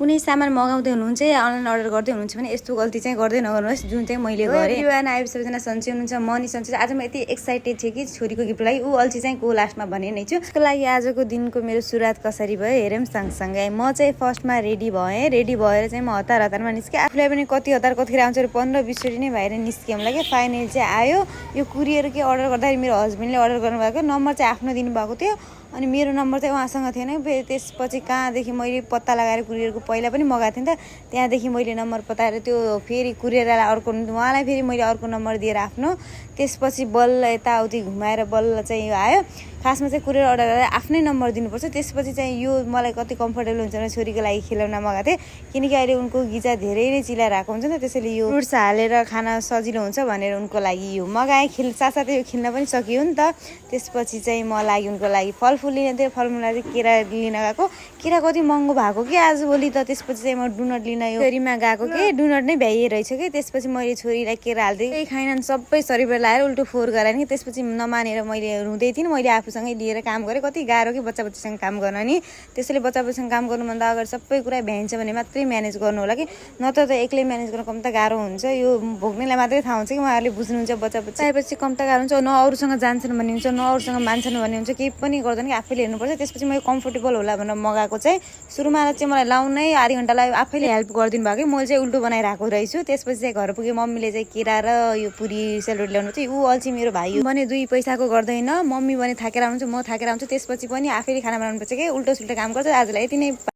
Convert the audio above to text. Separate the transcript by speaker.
Speaker 1: कुनै सामान मगाउँदै हुनुहुन्छ या अनलाइन अर्डर गर्दै हुनुहुन्छ भने यस्तो गल्ती चाहिँ गर्दै नगर्नुहोस् जुन चाहिँ मैले गरेँ। युवान आए सबैजना सन्चै हुनुहुन्छ, मनी सन्चै। आज म यति एक्साइटेड थिएँ कि छोरीको गिफ्ट लागि ऊ अल्छी चाहिँ को लास्टमा भने नै छु। त्यसको लागि आजको दिनको मेरो सुरुवात कसरी भयो हेरौँ सँगसँगै। म चाहिँ फर्स्टमा रेडी भएँ, रेडी भएर चाहिँ म हतारमा निस्केँ। आफूलाई पनि कति हतार कतिखेर आउँछ 15-20 नै भएर निस्केँ लागि। फाइनल चाहिँ आयो यो कुरियर के अर्डर गर्दाखेरि मेरो हस्बेन्डले अर्डर गर्नुभएको नम्बर चाहिँ आफ्नो दिनुभएको थियो अनि मेरो नम्बर चाहिँ उहाँसँग थिएन। त्यसपछि कहाँदेखि मैले पत्ता लगाएर कुरियरको पहिला पनि मगाएको थिएँ नि त, त्यहाँदेखि मैले नम्बर पताएर त्यो फेरि कुरियरलाई अर्को उहाँलाई फेरि मैले अर्को नम्बर दिएर आफ्नो त्यसपछि बल्ल यताउति घुमाएर बल्ल चाहिँ यो आयो। खासमा चाहिँ कुरियर अर्डर गरेर आफ्नै नम्बर दिनुपर्छ। त्यसपछि चाहिँ यो मलाई कति कम्फर्टेबल हुन्छ भने छोरीको लागि खेलौना मगाएको थिएँ किनकि अहिले उनको गिजा धेरै नै चिलाएर आएको हुन्छ नि त, त्यसैले यो फ्रुट्स हालेर खान सजिलो हुन्छ भनेर उनको लागि यो मगाएँ। साथसाथै यो खेल्न पनि सकियो नि त। त्यसपछि चाहिँ म लागि उनको लागि फलफुल लिन थियो, फलफुलमा चाहिँ केरा लिन गएको। केरा कति महँगो भएको कि आजभोलि त। त्यसपछि चाहिँ म डुनट लिन यो फेरीमा गएको कि डुनट नै भ्याइए रहेछ कि। त्यसपछि मैले छोरीलाई केरा हाल्दै केही खाइनन् सबै शरीर लाएर उल्टो फोहोर गराएँ कि। त्यसपछि नमानेर मैले रुँदै थिएँ, मैले आफूसँगै लिएर काम गरेँ। कति गाह्रो कि बच्चासँग काम गर्न नि, त्यसैले बच्चासँग काम गर्नुभन्दा अगाडि सबै कुरा भ्याइन्छ भने मात्रै म्यानेज गर्नु होला कि, नत्र त एक्लै म्यानेज गर्न कम त गाह्रो हुन्छ। यो भोग्नेलाई मात्रै थाहा हुन्छ कि उहाँहरूले बुझ्नुहुन्छ। बच्चा आएपछि कम त गाह्रो हुन्छ, न अरूसँग जान्छन् भन्ने हुन्छ न अरूसँग मान्छन् भन्ने हुन्छ, केही पनि गर्दैन कि आफैले हेर्नुपर्छ। त्यसपछि मैले कम्फर्टेबल होला भनेर मगाएको चाहिँ सुरुमा चाहिँ मलाई लाउनै आधी घन्टा लाग्यो, आफैले हेल्प गरिदिनु भएको कि मैले चाहिँ उल्टो बनाइरहेको रहेछु। त्यसपछि चाहिँ घर पुगेँ, मम्मीले चाहिँ केरा र यो पुरी सेलरोटी ल्याउनु चाहिँ ऊ अल्छी मेरो भाइ भने 2 पैसाको गर्दैन, मम्मी भने थाकेर आउँछु म थाकेर आउँछु। त्यसपछि पनि आफैले खाना बनाउनु पर्छ कि उल्टो सुल्टो काम गर्छ। आजलाई यति नै।